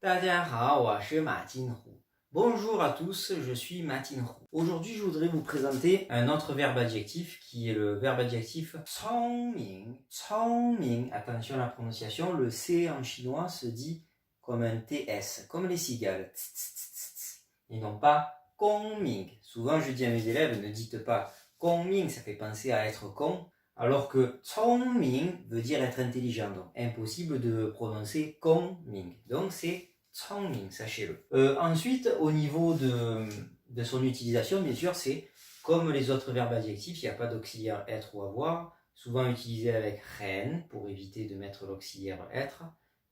大家好，我是马金虎. Bonjour à tous, je suis Ma Jinhu. Aujourd'hui, je voudrais vous présenter un autre verbe adjectif qui est le verbe adjectif 聪明. 聪明, attention à la prononciation, le C en chinois se dit comme un TS, comme les cigales, tss, tss, tss, tss, et non pas 公明. Souvent, je dis à mes élèves, ne dites pas 公明, ça fait penser à être con. Alors que 聪明 veut dire être intelligent, donc impossible de prononcer 公明. Donc c'est 聪明, sachez-le. Ensuite, au niveau de son utilisation, bien sûr, c'est comme les autres verbes adjectifs, il n'y a pas d'auxiliaire être ou avoir, souvent utilisé avec ren pour éviter de mettre l'auxiliaire être,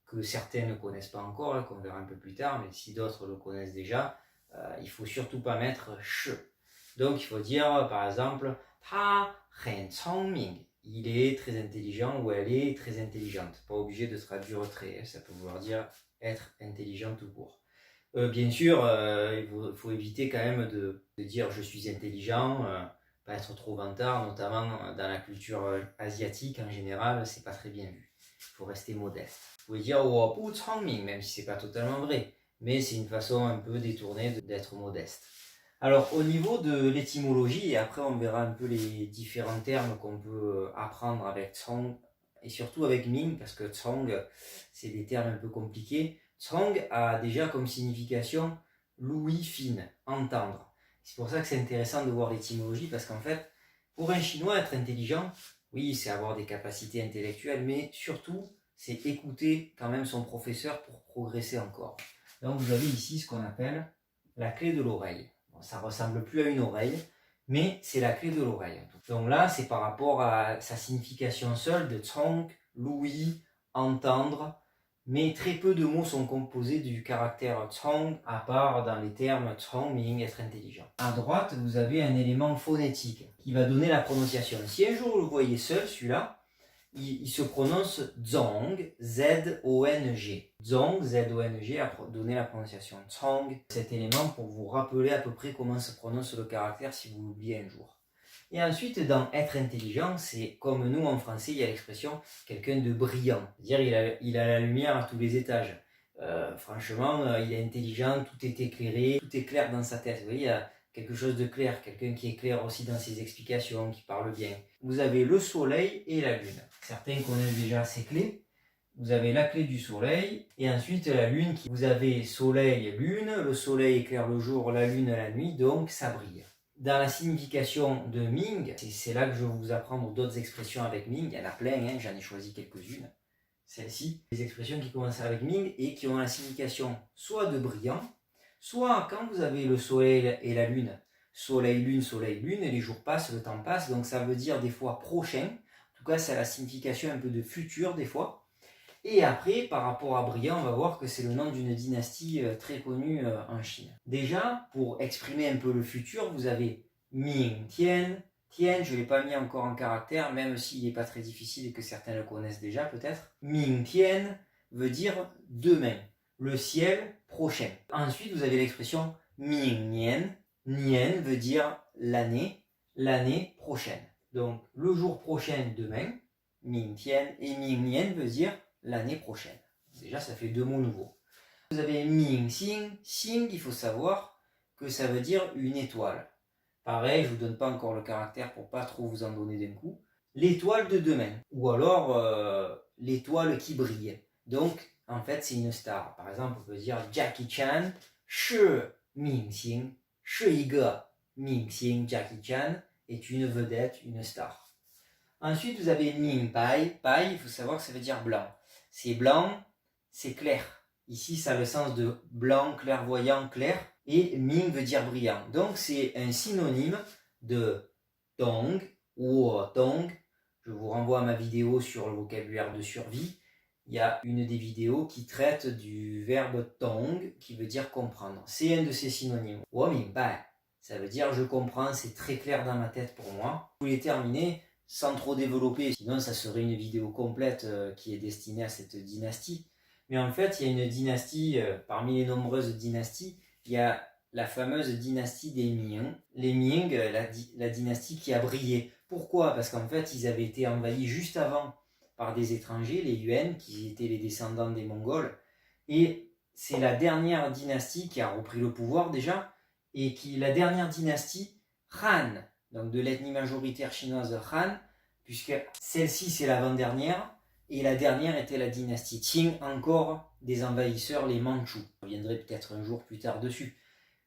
que certains ne connaissent pas encore, qu'on verra un peu plus tard, mais si d'autres le connaissent déjà, il ne faut surtout pas mettre sh. Donc il faut dire par exemple 他很聪明, il est très intelligent ou elle est très intelligente. Pas obligé de traduire très, ça peut vouloir dire être intelligent tout court. Bien sûr, il faut éviter quand même de dire je suis intelligent, pas être trop vantard, notamment dans la culture asiatique en général, c'est pas très bien vu. Il faut rester modeste. Vous pouvez dire 我不聪明, même si c'est pas totalement vrai, mais c'est une façon un peu détournée d'être modeste. Alors au niveau de l'étymologie, et après on verra un peu les différents termes qu'on peut apprendre avec Tsong, et surtout avec Ming, parce que Tsong, c'est des termes un peu compliqués. Tsong a déjà comme signification l'ouïe fine, entendre. C'est pour ça que c'est intéressant de voir l'étymologie, parce qu'en fait, pour un Chinois, être intelligent, oui, c'est avoir des capacités intellectuelles, mais surtout, c'est écouter quand même son professeur pour progresser encore. Donc vous avez ici ce qu'on appelle la clé de l'oreille. Bon, ça ressemble plus à une oreille, mais c'est la clé de l'oreille. Donc là, c'est par rapport à sa signification seule de Tsong, l'ouïe, entendre, mais très peu de mots sont composés du caractère Tsong, à part dans les termes Tsong, meaning être intelligent. À droite, vous avez un élément phonétique qui va donner la prononciation. Si un jour vous le voyez seul, celui-là, il se prononce Zong, Z-O-N-G. Zong, Z-O-N-G, a donné la prononciation Tsong. Cet élément pour vous rappeler à peu près comment se prononce le caractère si vous l'oubliez un jour. Et ensuite, dans être intelligent, c'est comme nous en français, il y a l'expression quelqu'un de brillant. C'est-à-dire il a la lumière à tous les étages. Franchement, il est intelligent, tout est éclairé, tout est clair dans sa tête. Vous voyez, il y a quelque chose de clair, quelqu'un qui est clair aussi dans ses explications, qui parle bien. Vous avez le soleil et la lune. Certains connaissent déjà ces clés. Vous avez la clé du soleil et ensuite la lune. Vous avez soleil, lune, le soleil éclaire le jour, la lune la nuit, donc ça brille. Dans la signification de Ming, c'est là que je vais vous apprendre d'autres expressions avec Ming. Il y en a plein, hein, j'en ai choisi quelques-unes. Celles-ci, des expressions qui commencent avec Ming et qui ont la signification soit de brillant, soit quand vous avez le soleil et la lune, soleil, lune, et les jours passent, le temps passe, donc ça veut dire des fois prochain. En tout cas, c'est la signification un peu de futur des fois. Et après, par rapport à brillant, on va voir que c'est le nom d'une dynastie très connue en Chine. Déjà, pour exprimer un peu le futur, vous avez Ming Tian. Tian, je ne l'ai pas mis encore en caractère, même s'il n'est pas très difficile et que certains le connaissent déjà peut-être. Ming Tian veut dire demain, le ciel prochain. Ensuite, vous avez l'expression Ming Nian. Nian veut dire l'année prochaine. Donc, le jour prochain, demain, Ming Tian, et Ming Nian veut dire l'année prochaine. Déjà, ça fait deux mots nouveaux. Vous avez Ming Xing. Xing, il faut savoir que ça veut dire une étoile. Pareil, je ne vous donne pas encore le caractère pour pas trop vous en donner d'un coup. L'étoile de demain. Ou alors l'étoile qui brille. Donc, en fait, c'est une star. Par exemple, on peut dire Jackie Chan, 是明星, 是一个明星, Jackie Chan est une vedette, une star. Ensuite, vous avez Ming Pai. Pai, il faut savoir que ça veut dire blanc. C'est blanc, c'est clair. Ici, ça a le sens de blanc, clairvoyant, clair. Et Ming veut dire brillant. Donc, c'est un synonyme de Dong ou Dong. Je vous renvoie à ma vidéo sur le vocabulaire de survie. Il y a une des vidéos qui traite du verbe Dong, qui veut dire comprendre. C'est un de ces synonymes. Wo Ming Bai, ça veut dire je comprends, c'est très clair dans ma tête pour moi. Je voulais terminer sans trop développer, sinon ça serait une vidéo complète qui est destinée à cette dynastie. Mais en fait, il y a une dynastie, parmi les nombreuses dynasties, il y a la fameuse dynastie des Ming. Les Ming, la dynastie qui a brillé. Pourquoi ? Parce qu'en fait, ils avaient été envahis juste avant par des étrangers, les Yuan, qui étaient les descendants des Mongols. Et c'est la dernière dynastie qui a repris le pouvoir déjà, et la dernière dynastie Han, donc de l'ethnie majoritaire chinoise Han, puisque celle-ci c'est l'avant-dernière, et la dernière était la dynastie Qing, encore des envahisseurs, les Mandchous. Je reviendrai peut-être un jour plus tard dessus.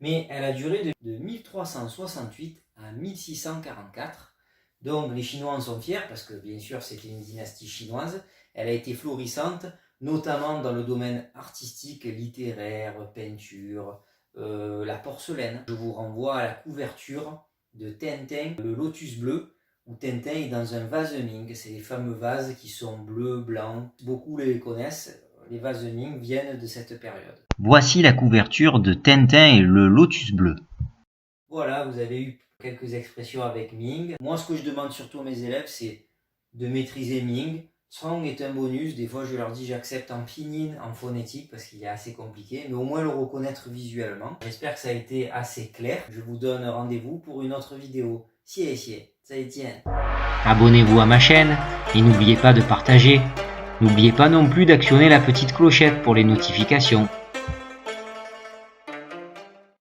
Mais elle a duré de 1368 à 1644. Donc les Chinois en sont fiers, parce que bien sûr c'était une dynastie chinoise. Elle a été florissante, notamment dans le domaine artistique, littéraire, peinture, la porcelaine. Je vous renvoie à la couverture de Tintin, le lotus bleu, où Tintin est dans un vase Ming. C'est les fameux vases qui sont bleus, blancs. Beaucoup les connaissent. Les vases Ming viennent de cette période. Voici la couverture de Tintin et le lotus bleu. Voilà, vous avez eu quelques expressions avec Ming. Moi, ce que je demande surtout à mes élèves, c'est de maîtriser Ming. Song est un bonus. Des fois, je leur dis j'accepte en pinyin, en phonétique, parce qu'il est assez compliqué, mais au moins le reconnaître visuellement. J'espère que ça a été assez clair. Je vous donne rendez-vous pour une autre vidéo. 谢谢，再见. Abonnez-vous à ma chaîne et n'oubliez pas de partager. N'oubliez pas non plus d'actionner la petite clochette pour les notifications.